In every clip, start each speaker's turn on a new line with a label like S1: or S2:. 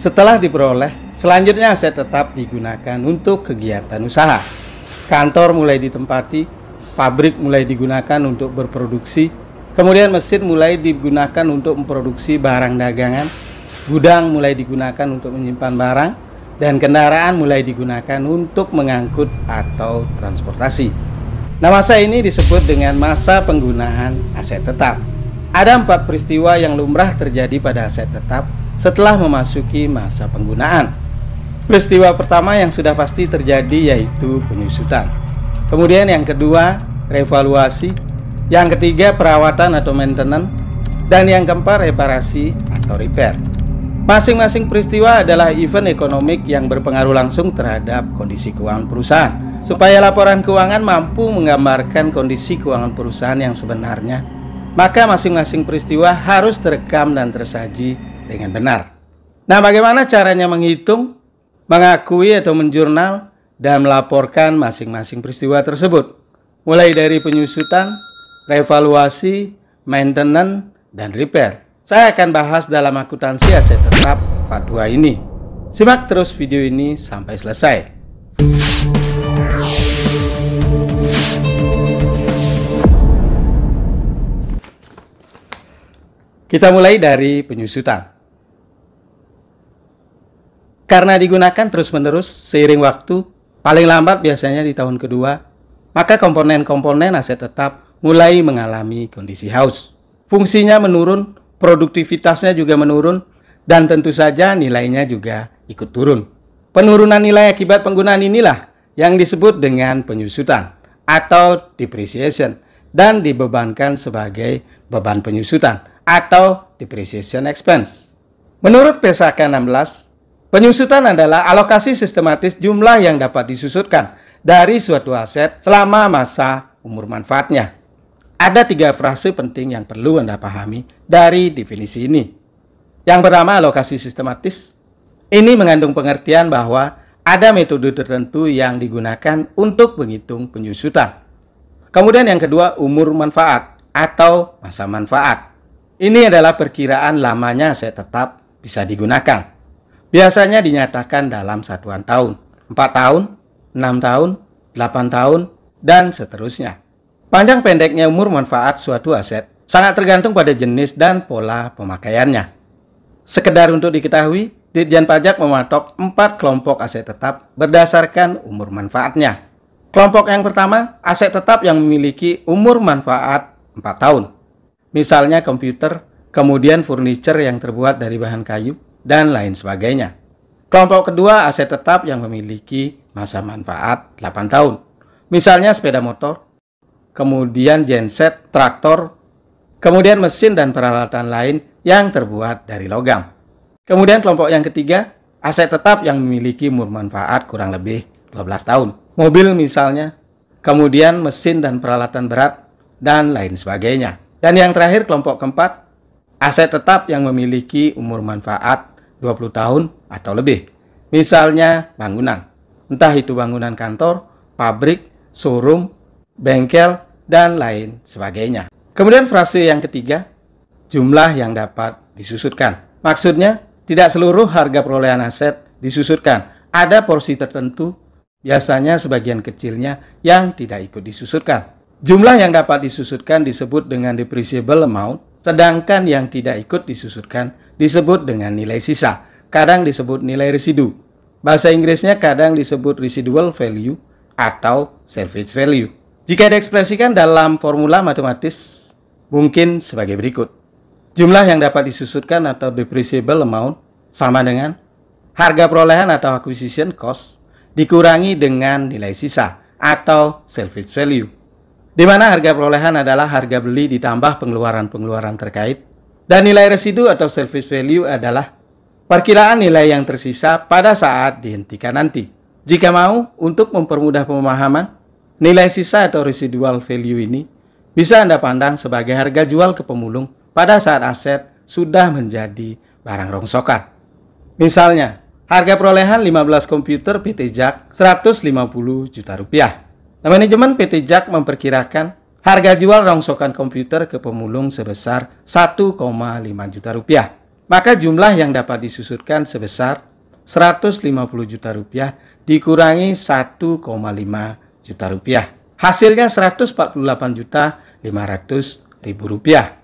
S1: Setelah diperoleh, selanjutnya aset tetap digunakan untuk kegiatan usaha. Kantor mulai ditempati, pabrik mulai digunakan untuk berproduksi, kemudian mesin mulai digunakan untuk memproduksi barang dagangan, gudang mulai digunakan untuk menyimpan barang, dan kendaraan mulai digunakan untuk mengangkut atau transportasi. Nah, masa ini disebut dengan masa penggunaan aset tetap. Ada 4 peristiwa yang lumrah terjadi pada aset tetap setelah memasuki masa penggunaan. Peristiwa pertama yang sudah pasti terjadi yaitu penyusutan. Kemudian yang kedua, revaluasi. Yang ketiga, perawatan atau maintenance. Dan yang keempat, reparasi atau repair. Masing-masing peristiwa adalah event ekonomik yang berpengaruh langsung terhadap kondisi keuangan perusahaan. Supaya laporan keuangan mampu menggambarkan kondisi keuangan perusahaan yang sebenarnya, maka masing-masing peristiwa harus terekam dan tersaji dengan benar. Nah, bagaimana caranya menghitung, mengakui atau menjurnal, dan melaporkan masing-masing peristiwa tersebut? Mulai dari penyusutan, revaluasi, maintenance, dan repair. Saya akan bahas dalam akuntansi aset tetap part 2 ini. Simak terus video ini sampai selesai. Kita mulai dari penyusutan. Karena digunakan terus-menerus seiring waktu, paling lambat biasanya di tahun kedua, maka komponen-komponen aset tetap mulai mengalami kondisi haus. Fungsinya menurun, produktivitasnya juga menurun, dan tentu saja nilainya juga ikut turun. Penurunan nilai akibat penggunaan inilah yang disebut dengan penyusutan atau depreciation dan dibebankan sebagai beban penyusutan atau depreciation expense. Menurut Pesaka 16, penyusutan adalah alokasi sistematis jumlah yang dapat disusutkan dari suatu aset selama masa umur manfaatnya. Ada 3 frase penting yang perlu Anda pahami dari definisi ini. Yang pertama, alokasi sistematis. Ini mengandung pengertian bahwa ada metode tertentu yang digunakan untuk menghitung penyusutan. Kemudian yang kedua, umur manfaat atau masa manfaat. Ini adalah perkiraan lamanya aset tetap bisa digunakan. Biasanya dinyatakan dalam satuan tahun, 4 tahun, 6 tahun, 8 tahun, dan seterusnya. Panjang pendeknya umur manfaat suatu aset sangat tergantung pada jenis dan pola pemakaiannya. Sekedar untuk diketahui, Ditjen Pajak mematok 4 kelompok aset tetap berdasarkan umur manfaatnya. Kelompok yang pertama, aset tetap yang memiliki umur manfaat 4 tahun. Misalnya komputer, kemudian furniture yang terbuat dari bahan kayu, dan lain sebagainya. Kelompok kedua, aset tetap yang memiliki masa manfaat 8 tahun. Misalnya sepeda motor, kemudian genset, traktor, kemudian mesin dan peralatan lain yang terbuat dari logam. Kemudian kelompok yang ketiga, aset tetap yang memiliki umur manfaat kurang lebih 12 tahun. Mobil misalnya, kemudian mesin dan peralatan berat, dan lain sebagainya. Dan yang terakhir, kelompok keempat, aset tetap yang memiliki umur manfaat 20 tahun atau lebih. Misalnya bangunan, entah itu bangunan kantor, pabrik, showroom, bengkel, dan lain sebagainya. Kemudian frase yang ketiga, jumlah yang dapat disusutkan. Maksudnya, tidak seluruh harga perolehan aset disusutkan. Ada porsi tertentu, biasanya sebagian kecilnya yang tidak ikut disusutkan. Jumlah yang dapat disusutkan disebut dengan depreciable amount, sedangkan yang tidak ikut disusutkan disebut dengan nilai sisa. Kadang disebut nilai residu. Bahasa Inggrisnya kadang disebut residual value atau salvage value. Jika diekspresikan dalam formula matematis, mungkin sebagai berikut. Jumlah yang dapat disusutkan atau depreciable amount sama dengan harga perolehan atau acquisition cost dikurangi dengan nilai sisa atau salvage value, di mana harga perolehan adalah harga beli ditambah pengeluaran-pengeluaran terkait, dan nilai residu atau salvage value adalah perkiraan nilai yang tersisa pada saat dihentikan nanti. Jika mau, untuk mempermudah pemahaman, nilai sisa atau residual value ini bisa Anda pandang sebagai harga jual ke pemulung pada saat aset sudah menjadi barang rongsokan. Misalnya, harga perolehan 15 komputer PT JAK 150 juta rupiah. Nah, manajemen PT JAK memperkirakan harga jual rongsokan komputer ke pemulung sebesar 1,5 juta rupiah. maka jumlah yang dapat disusutkan sebesar 150 juta rupiah dikurangi 1,5 juta rupiah. Hasilnya 148.500.000 rupiah.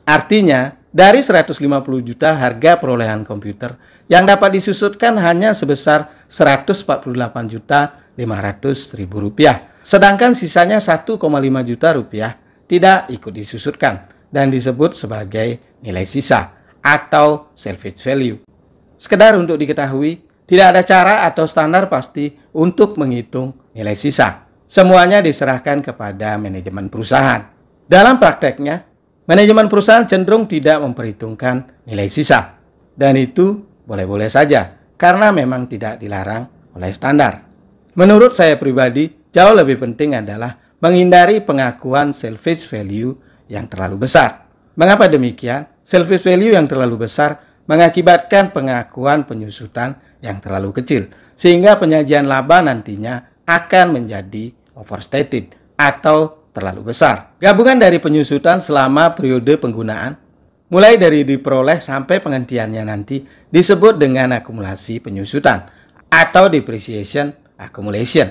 S1: Artinya, dari 150 juta harga perolehan komputer yang dapat disusutkan hanya sebesar 148.500.000 rupiah. Sedangkan sisanya 1,5 juta rupiah tidak ikut disusutkan dan disebut sebagai nilai sisa atau salvage value. Sekedar untuk diketahui, tidak ada cara atau standar pasti untuk menghitung nilai sisa. Semuanya diserahkan kepada manajemen perusahaan. Dalam prakteknya, manajemen perusahaan cenderung tidak memperhitungkan nilai sisa. Dan itu boleh-boleh saja, karena memang tidak dilarang oleh standar. Menurut saya pribadi, jauh lebih penting adalah menghindari pengakuan salvage value yang terlalu besar. Mengapa demikian? Salvage value yang terlalu besar mengakibatkan pengakuan penyusutan yang terlalu kecil, sehingga penyajian laba nantinya akan menjadi overstated atau terlalu besar. Gabungan dari penyusutan selama periode penggunaan, mulai dari diperoleh sampai penghentiannya nanti, disebut dengan akumulasi penyusutan atau depreciation accumulation.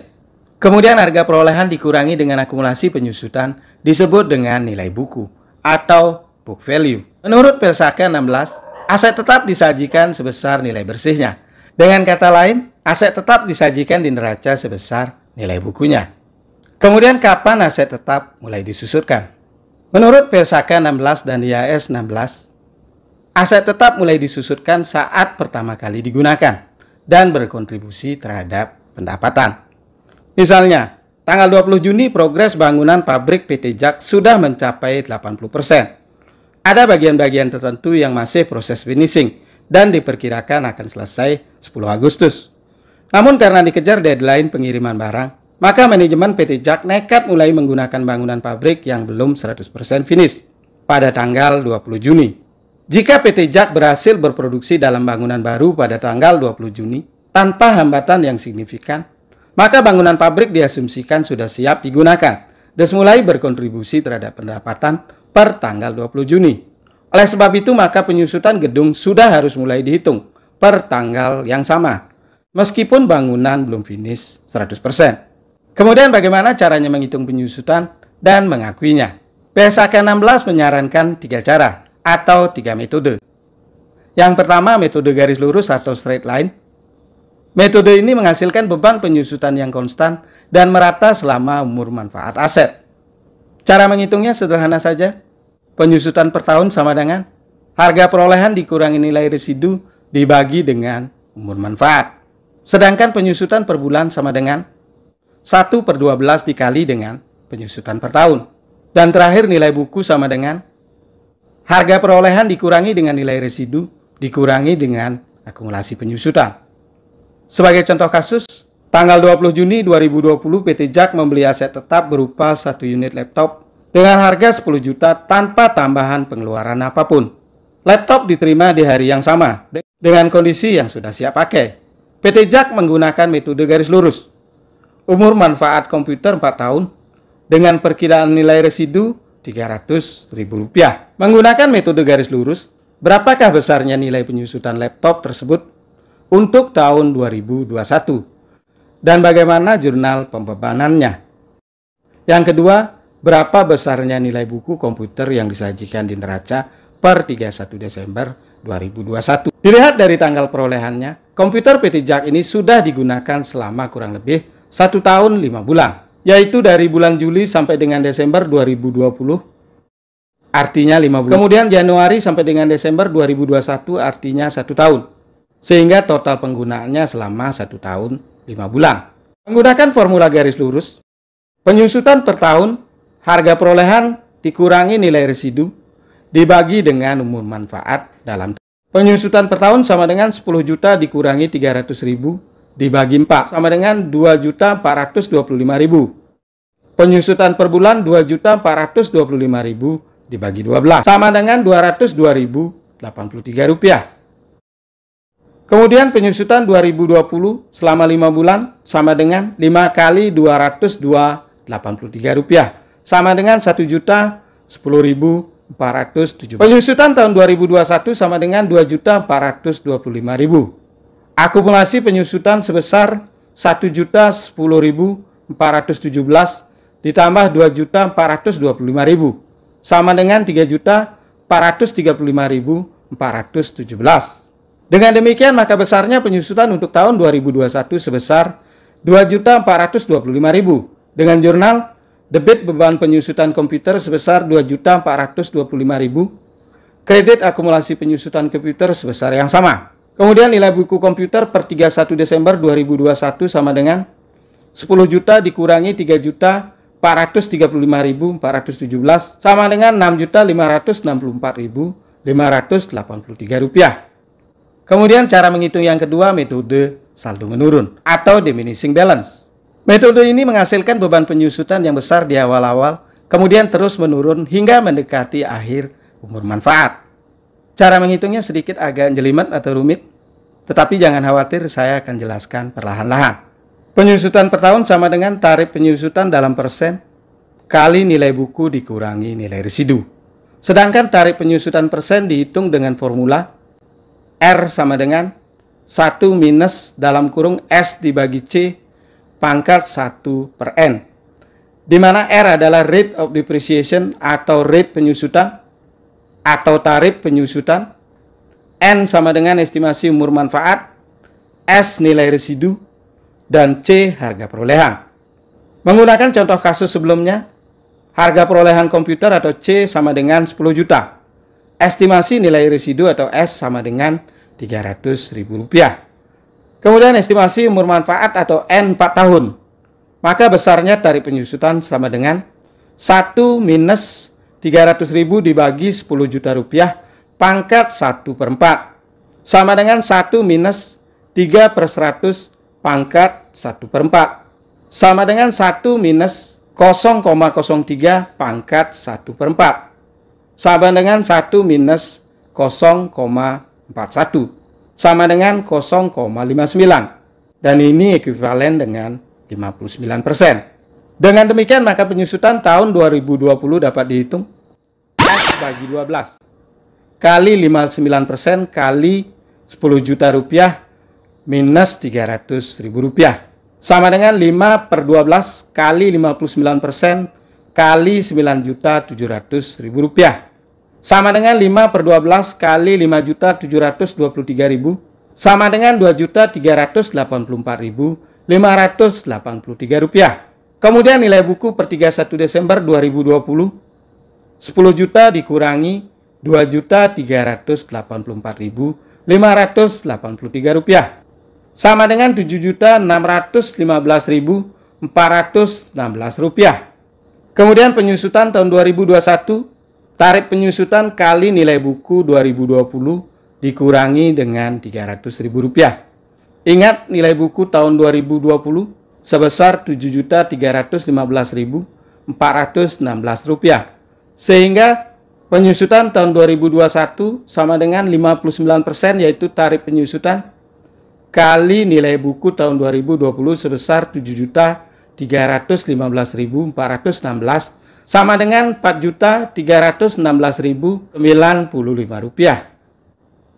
S1: Kemudian harga perolehan dikurangi dengan akumulasi penyusutan disebut dengan nilai buku atau book value. Menurut Persaka 16, aset tetap disajikan sebesar nilai bersihnya. Dengan kata lain, aset tetap disajikan di neraca sebesar nilai bukunya. Kemudian kapan aset tetap mulai disusutkan? Menurut Persaka 16 dan IAS 16, aset tetap mulai disusutkan saat pertama kali digunakan dan berkontribusi terhadap pendapatan. Misalnya, tanggal 20 Juni progres bangunan pabrik PT JAK sudah mencapai 80%. Ada bagian-bagian tertentu yang masih proses finishing dan diperkirakan akan selesai 10 Agustus. Namun karena dikejar deadline pengiriman barang, maka manajemen PT JAK nekat mulai menggunakan bangunan pabrik yang belum 100% finish pada tanggal 20 Juni. Jika PT JAK berhasil berproduksi dalam bangunan baru pada tanggal 20 Juni tanpa hambatan yang signifikan, maka bangunan pabrik diasumsikan sudah siap digunakan dan mulai berkontribusi terhadap pendapatan per tanggal 20 Juni. Oleh sebab itu, maka penyusutan gedung sudah harus mulai dihitung per tanggal yang sama, meskipun bangunan belum finish 100%. Kemudian bagaimana caranya menghitung penyusutan dan mengakuinya? PSAK 16 menyarankan 3 cara atau 3 metode. Yang pertama, metode garis lurus atau straight line. Metode ini menghasilkan beban penyusutan yang konstan dan merata selama umur manfaat aset. Cara menghitungnya sederhana saja. Penyusutan per tahun sama dengan harga perolehan dikurangi nilai residu dibagi dengan umur manfaat. Sedangkan penyusutan per bulan sama dengan 1/12 dikali dengan penyusutan per tahun. Dan terakhir nilai buku sama dengan harga perolehan dikurangi dengan nilai residu dikurangi dengan akumulasi penyusutan. Sebagai contoh kasus, tanggal 20 Juni 2020 PT JAK membeli aset tetap berupa 1 unit laptop dengan harga 10 juta tanpa tambahan pengeluaran apapun. Laptop diterima di hari yang sama dengan kondisi yang sudah siap pakai. PT JAK menggunakan metode garis lurus. Umur manfaat komputer 4 tahun dengan perkiraan nilai residu Rp300.000. Menggunakan metode garis lurus, berapakah besarnya nilai penyusutan laptop tersebut untuk tahun 2021? Dan bagaimana jurnal pembebanannya? Yang kedua, berapa besarnya nilai buku komputer yang disajikan di neraca per 31 Desember 2021? Dilihat dari tanggal perolehannya, komputer PT JAK ini sudah digunakan selama kurang lebih 1 tahun 5 bulan, yaitu dari bulan Juli sampai dengan Desember 2020, artinya 5 bulan. Kemudian Januari sampai dengan Desember 2021, artinya 1 tahun. Sehingga total penggunaannya selama 1 tahun 5 bulan. Menggunakan formula garis lurus, penyusutan per tahun, harga perolehan dikurangi nilai residu, dibagi dengan umur manfaat dalam penyusutan per tahun sama dengan 10 juta dikurangi 300.000 dibagi 4 sama dengan 2.425.000. Penyusutan per bulan 2.425.000 dibagi 12 sama dengan Rp202.083. Kemudian penyusutan 2020 selama 5 bulan sama dengan 5 kali Rp202.083 sama dengan Rp1.010.000 Penyusutan tahun 2021 sama dengan 2.425.000. Akumulasi penyusutan sebesar 1.010.417 ditambah 2.425.000 sama dengan 3.435.417. Dengan demikian maka besarnya penyusutan untuk tahun 2021 sebesar 2.425.000 dengan jurnal debit beban penyusutan komputer sebesar 2.425.000, kredit akumulasi penyusutan komputer sebesar yang sama. Kemudian nilai buku komputer per 31 Desember 2021 sama dengan 10 juta dikurangi 3.435.417 sama dengan 6.564.583 rupiah. Kemudian cara menghitung yang kedua, metode saldo menurun atau diminishing balance. Metode ini menghasilkan beban penyusutan yang besar di awal-awal, kemudian terus menurun hingga mendekati akhir umur manfaat. Cara menghitungnya sedikit agak jelimet atau rumit, tetapi jangan khawatir, saya akan jelaskan perlahan-lahan. Penyusutan per tahun sama dengan tarif penyusutan dalam persen kali nilai buku dikurangi nilai residu. Sedangkan tarif penyusutan persen dihitung dengan formula R sama dengan 1 minus dalam kurung S dibagi C pangkat 1 per N, di mana R adalah rate of depreciation atau rate penyusutan atau tarif penyusutan, N sama dengan estimasi umur manfaat, S nilai residu, dan C harga perolehan. Menggunakan contoh kasus sebelumnya, harga perolehan komputer atau C sama dengan 10 juta. Estimasi nilai residu atau S sama dengan Rp300.000. Kemudian estimasi umur manfaat atau N 4 tahun. Maka besarnya tarif penyusutan sama dengan 1 minus 300.000 dibagi 10 juta rupiah pangkat 1 per 4 sama dengan 1 minus 3 per 100 pangkat 1 per 4 sama dengan 1 minus 0,03 pangkat 1 per 4 sama dengan 1 minus 0,41 sama dengan 0,59, dan ini ekuivalen dengan 59%. Dengan demikian maka penyusutan tahun 2020 dapat dihitung S bagi 12 kali 59% kali 10 juta rupiah minus 300.000 rupiah sama dengan 5 per 12 kali 59% kali 9.700.000 rupiah sama dengan 5 per 12 kali 5.723.000 sama dengan 2.384.583 rupiah. Kemudian nilai buku per 31 Desember 2020 10 juta dikurangi 2.384.583 rupiah sama dengan 7.615.416 rupiah. Kemudian penyusutan tahun 2021, tarif penyusutan kali nilai buku 2020 dikurangi dengan Rp300.000. Ingat, nilai buku tahun 2020 sebesar Rp7.315.416. Sehingga penyusutan tahun 2021 sama dengan 59%, yaitu tarif penyusutan kali nilai buku tahun 2020 sebesar Rp7.315.416 sama dengan Rp4.316.095.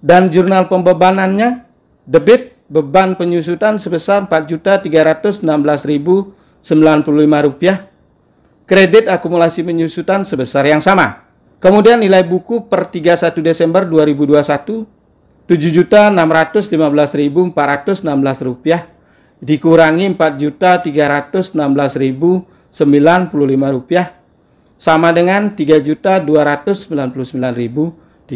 S1: Dan jurnal pembebanannya, debit beban penyusutan sebesar Rp4.316.095, kredit akumulasi penyusutan sebesar yang sama. Kemudian nilai buku per 31 Desember 2021 Rp7.615.416 dikurangi Rp4.316.095 sama dengan Rp3.299.320.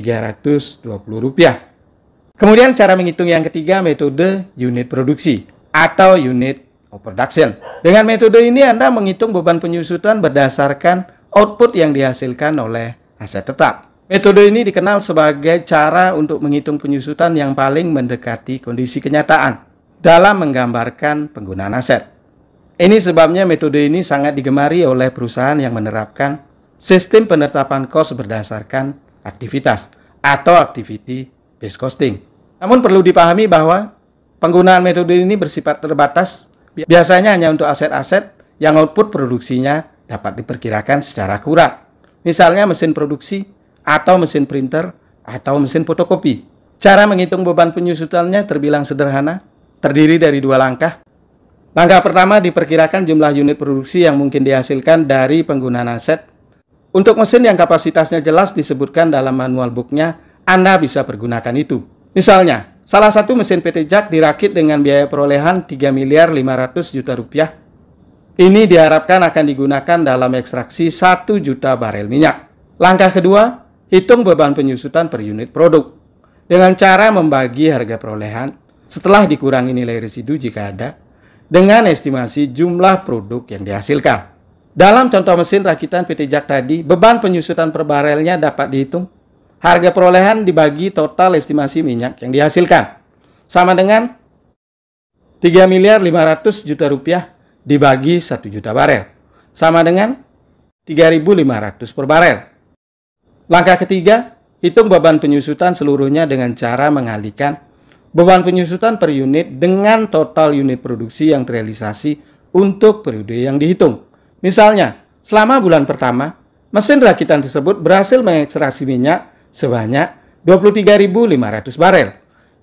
S1: Kemudian cara menghitung yang ketiga, metode unit produksi atau unit of production. Dengan metode ini Anda menghitung beban penyusutan berdasarkan output yang dihasilkan oleh aset tetap. Metode ini dikenal sebagai cara untuk menghitung penyusutan yang paling mendekati kondisi kenyataan dalam menggambarkan penggunaan aset. Ini sebabnya metode ini sangat digemari oleh perusahaan yang menerapkan sistem penetapan kos berdasarkan aktivitas atau activity based costing. Namun perlu dipahami bahwa penggunaan metode ini bersifat terbatas, biasanya hanya untuk aset-aset yang output produksinya dapat diperkirakan secara akurat. Misalnya mesin produksi atau mesin printer, atau mesin fotokopi. Cara menghitung beban penyusutannya terbilang sederhana, terdiri dari dua langkah. Langkah pertama diperkirakan jumlah unit produksi yang mungkin dihasilkan dari penggunaan aset. Untuk mesin yang kapasitasnya jelas disebutkan dalam manual booknya, Anda bisa pergunakan itu. Misalnya, salah satu mesin PT JAK dirakit dengan biaya perolehan 3.500.000.000 rupiah. Ini diharapkan akan digunakan dalam ekstraksi 1 juta barel minyak. Langkah kedua, hitung beban penyusutan per unit produk. Dengan cara membagi harga perolehan, setelah dikurangi nilai residu jika ada, dengan estimasi jumlah produk yang dihasilkan. Dalam contoh mesin rakitan PT JAK tadi, beban penyusutan per barelnya dapat dihitung. Harga perolehan dibagi total estimasi minyak yang dihasilkan. Sama dengan 3.500.000.000 rupiah dibagi 1 juta barel, sama dengan 3.500 per barel. Langkah ketiga, hitung beban penyusutan seluruhnya dengan cara mengalihkan beban penyusutan per unit dengan total unit produksi yang terrealisasi untuk periode yang dihitung. Misalnya, selama bulan pertama, mesin rakitan tersebut berhasil mengekstraksi minyak sebanyak 23.500 barel.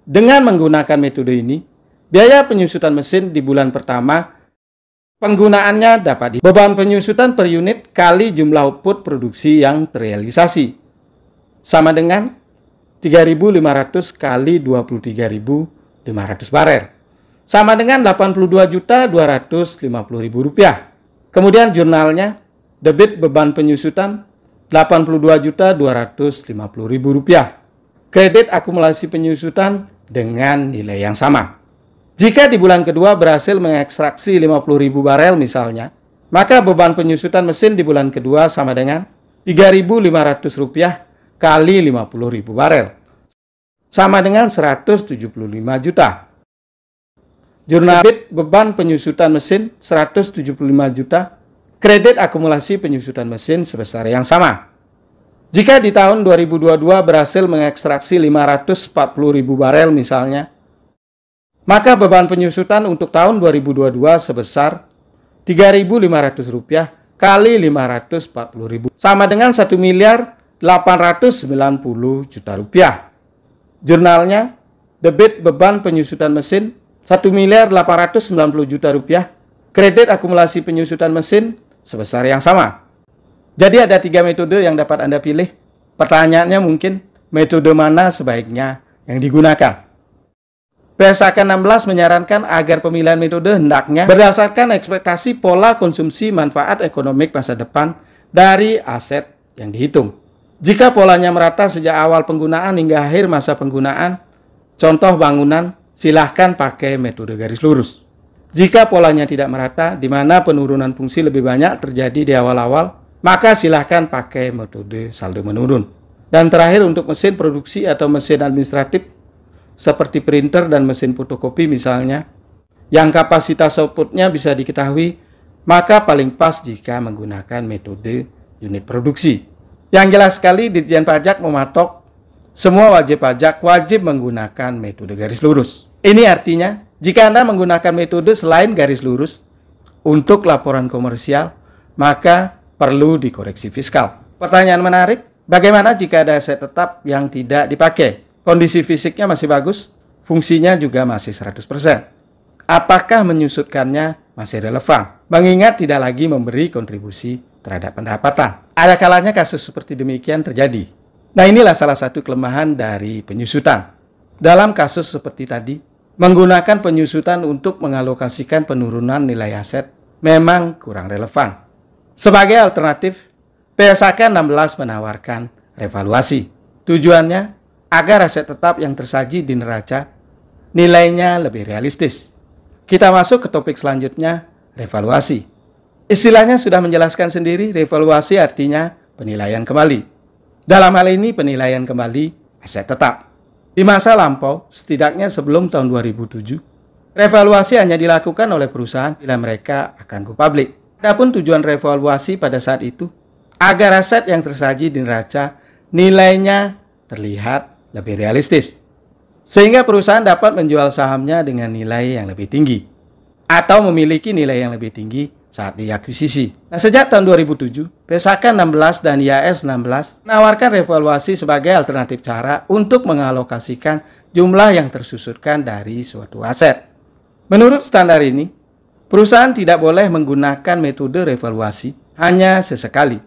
S1: Dengan menggunakan metode ini, biaya penyusutan mesin di bulan pertama penggunaannya dapat beban penyusutan per unit kali jumlah output produksi yang terrealisasi. Sama dengan 3.500 kali 23.500 barel. Sama dengan 82.250.000 rupiah. Kemudian jurnalnya, debit beban penyusutan 82.250.000 rupiah. Kredit akumulasi penyusutan dengan nilai yang sama. Jika di bulan kedua berhasil mengekstraksi 50.000 barel misalnya, maka beban penyusutan mesin di bulan kedua sama dengan 3.500 rupiah kali 50.000 barel. Sama dengan 175 juta. Jurnal debit beban penyusutan mesin 175 juta. Kredit akumulasi penyusutan mesin sebesar yang sama. Jika di tahun 2022 berhasil mengekstraksi 540.000 barel misalnya, maka beban penyusutan untuk tahun 2022 sebesar 3.500 rupiah kali 540.000 sama dengan 1.890.000.000 rupiah. Jurnalnya, debit beban penyusutan mesin 1.890.000.000 rupiah, kredit akumulasi penyusutan mesin sebesar yang sama. Jadi ada 3 metode yang dapat Anda pilih. Pertanyaannya mungkin, metode mana sebaiknya yang digunakan? PSAK 16 menyarankan agar pemilihan metode hendaknya berdasarkan ekspektasi pola konsumsi manfaat ekonomik masa depan dari aset yang dihitung. Jika polanya merata sejak awal penggunaan hingga akhir masa penggunaan, contoh bangunan, silahkan pakai metode garis lurus. Jika polanya tidak merata, di mana penurunan fungsi lebih banyak terjadi di awal-awal, maka silahkan pakai metode saldo menurun. Dan terakhir untuk mesin produksi atau mesin administratif, seperti printer dan mesin fotokopi misalnya, yang kapasitas outputnya bisa diketahui, maka paling pas jika menggunakan metode unit produksi. Yang jelas sekali, Ditjen Pajak mematok semua wajib pajak wajib menggunakan metode garis lurus. Ini artinya, jika Anda menggunakan metode selain garis lurus untuk laporan komersial, maka perlu dikoreksi fiskal. Pertanyaan menarik, bagaimana jika ada aset tetap yang tidak dipakai? Kondisi fisiknya masih bagus, fungsinya juga masih 100%. Apakah menyusutkannya masih relevan? Mengingat tidak lagi memberi kontribusi terhadap pendapatan. Ada kalanya kasus seperti demikian terjadi. Nah, inilah salah satu kelemahan dari penyusutan. Dalam kasus seperti tadi, menggunakan penyusutan untuk mengalokasikan penurunan nilai aset memang kurang relevan. Sebagai alternatif, PSAK 16 menawarkan revaluasi. Tujuannya agar aset tetap yang tersaji di neraca nilainya lebih realistis. Kita masuk ke topik selanjutnya, revaluasi. Istilahnya sudah menjelaskan sendiri, revaluasi artinya penilaian kembali. Dalam hal ini penilaian kembali aset tetap. Di masa lampau, setidaknya sebelum tahun 2007, revaluasi hanya dilakukan oleh perusahaan bila mereka akan go public. Adapun tujuan revaluasi pada saat itu, agar aset yang tersaji di neraca nilainya terlihat lebih realistis, sehingga perusahaan dapat menjual sahamnya dengan nilai yang lebih tinggi, atau memiliki nilai yang lebih tinggi saat diakuisisi. Nah, sejak tahun 2007, PSAK 16 dan IAS 16 menawarkan revaluasi sebagai alternatif cara untuk mengalokasikan jumlah yang tersusunkan dari suatu aset. Menurut standar ini, perusahaan tidak boleh menggunakan metode revaluasi hanya sesekali.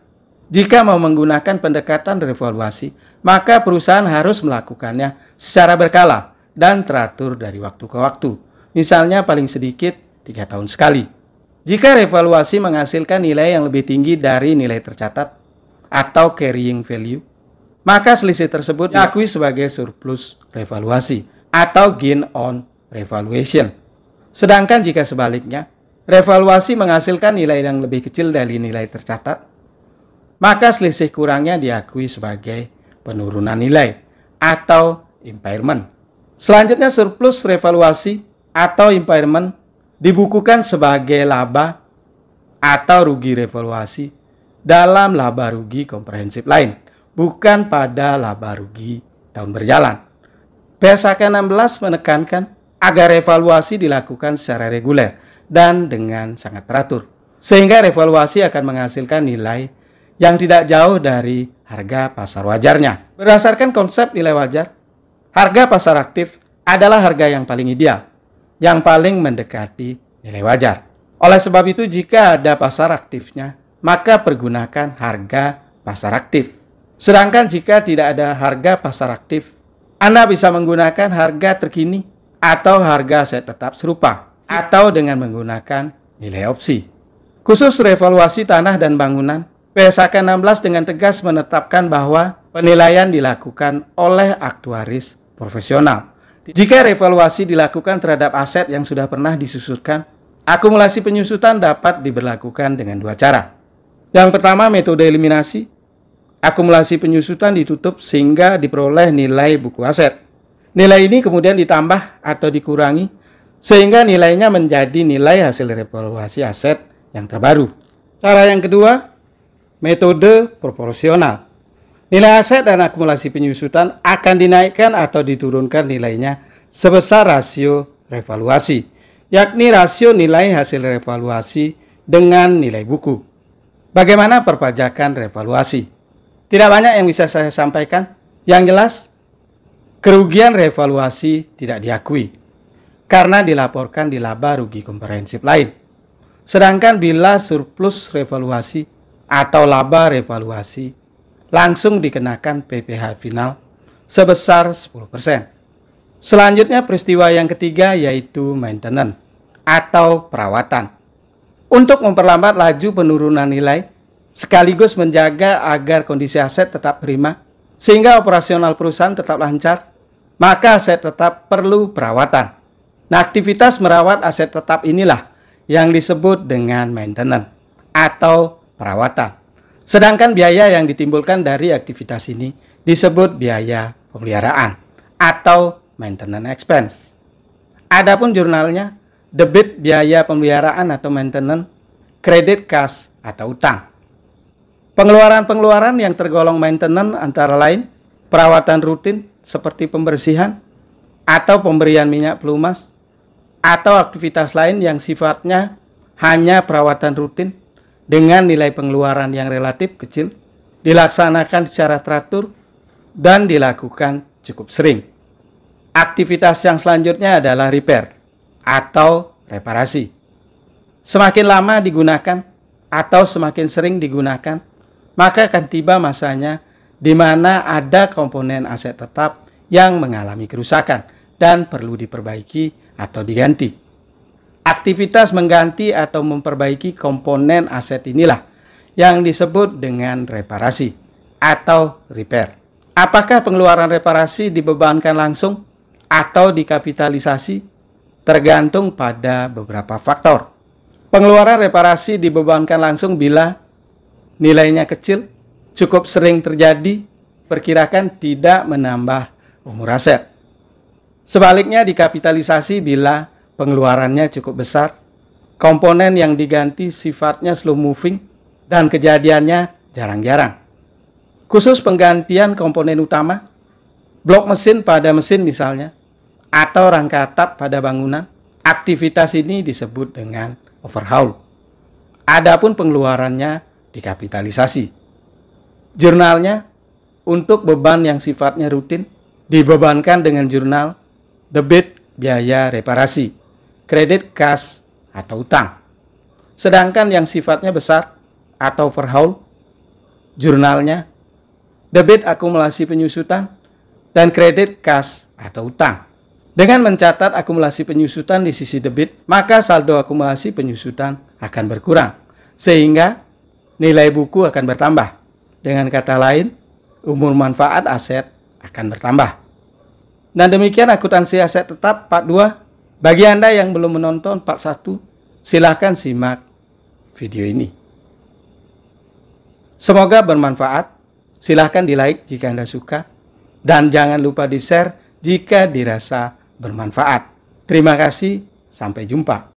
S1: Jika mau menggunakan pendekatan revaluasi, maka perusahaan harus melakukannya secara berkala dan teratur dari waktu ke waktu. Misalnya paling sedikit 3 tahun sekali. Jika revaluasi menghasilkan nilai yang lebih tinggi dari nilai tercatat atau carrying value, maka selisih tersebut diakui sebagai surplus revaluasi atau gain on revaluation. Sedangkan jika sebaliknya, revaluasi menghasilkan nilai yang lebih kecil dari nilai tercatat, maka selisih kurangnya diakui sebagai penurunan nilai atau impairment. Selanjutnya, surplus revaluasi atau impairment dibukukan sebagai laba atau rugi revaluasi dalam laba rugi komprehensif lain, bukan pada laba rugi tahun berjalan. PSAK 16 menekankan agar revaluasi dilakukan secara reguler dan dengan sangat teratur, sehingga revaluasi akan menghasilkan nilai yang tidak jauh dari harga pasar wajarnya. Berdasarkan konsep nilai wajar, harga pasar aktif adalah harga yang paling ideal, yang paling mendekati nilai wajar. Oleh sebab itu, jika ada pasar aktifnya, maka pergunakan harga pasar aktif. Sedangkan jika tidak ada harga pasar aktif, Anda bisa menggunakan harga terkini atau harga aset tetap serupa, atau dengan menggunakan nilai opsi. Khusus revaluasi tanah dan bangunan, PSAK 16 dengan tegas menetapkan bahwa penilaian dilakukan oleh aktuaris profesional. Jika revaluasi dilakukan terhadap aset yang sudah pernah disusunkan, akumulasi penyusutan dapat diberlakukan dengan 2 cara. Yang pertama, metode eliminasi. Akumulasi penyusutan ditutup sehingga diperoleh nilai buku aset. Nilai ini kemudian ditambah atau dikurangi sehingga nilainya menjadi nilai hasil revaluasi aset yang terbaru. Cara yang kedua, metode proporsional. Nilai aset dan akumulasi penyusutan akan dinaikkan atau diturunkan nilainya sebesar rasio revaluasi, yakni rasio nilai hasil revaluasi dengan nilai buku. Bagaimana perpajakan revaluasi? Tidak banyak yang bisa saya sampaikan. Yang jelas, kerugian revaluasi tidak diakui karena dilaporkan di laba rugi komprehensif lain. Sedangkan bila surplus revaluasi atau laba revaluasi langsung dikenakan PPh final sebesar 10%. Selanjutnya, peristiwa yang ketiga yaitu maintenance atau perawatan. Untuk memperlambat laju penurunan nilai sekaligus menjaga agar kondisi aset tetap prima sehingga operasional perusahaan tetap lancar, maka aset tetap perlu perawatan. Nah, aktivitas merawat aset tetap inilah yang disebut dengan maintenance atau perawatan. Sedangkan biaya yang ditimbulkan dari aktivitas ini disebut biaya pemeliharaan atau maintenance expense. Adapun jurnalnya, debit biaya pemeliharaan atau maintenance, kredit kas atau utang. Pengeluaran-pengeluaran yang tergolong maintenance antara lain perawatan rutin seperti pembersihan atau pemberian minyak pelumas atau aktivitas lain yang sifatnya hanya perawatan rutin dengan nilai pengeluaran yang relatif kecil, dilaksanakan secara teratur, dan dilakukan cukup sering. Aktivitas yang selanjutnya adalah repair atau reparasi. Semakin lama digunakan atau semakin sering digunakan, maka akan tiba masanya di mana ada komponen aset tetap yang mengalami kerusakan dan perlu diperbaiki atau diganti. Aktivitas mengganti atau memperbaiki komponen aset inilah yang disebut dengan reparasi atau repair. Apakah pengeluaran reparasi dibebankan langsung atau dikapitalisasi? Tergantung pada beberapa faktor. Pengeluaran reparasi dibebankan langsung bila nilainya kecil, cukup sering terjadi, perkirakan tidak menambah umur aset. Sebaliknya dikapitalisasi bila pengeluarannya cukup besar, komponen yang diganti sifatnya slow moving, dan kejadiannya jarang-jarang. Khusus penggantian komponen utama, blok mesin pada mesin misalnya, atau rangka atap pada bangunan, aktivitas ini disebut dengan overhaul. Adapun pengeluarannya dikapitalisasi. Jurnalnya untuk beban yang sifatnya rutin dibebankan dengan jurnal debit biaya reparasi, kredit kas atau utang. Sedangkan yang sifatnya besar atau overhaul, jurnalnya debit akumulasi penyusutan dan kredit kas atau utang. Dengan mencatat akumulasi penyusutan di sisi debit, maka saldo akumulasi penyusutan akan berkurang, sehingga nilai buku akan bertambah. Dengan kata lain, umur manfaat aset akan bertambah. Dan demikian akuntansi aset tetap part 2. Bagi Anda yang belum menonton part 1, silahkan simak video ini. Semoga bermanfaat. Silahkan di like jika Anda suka. Dan jangan lupa di share jika dirasa bermanfaat. Terima kasih, sampai jumpa.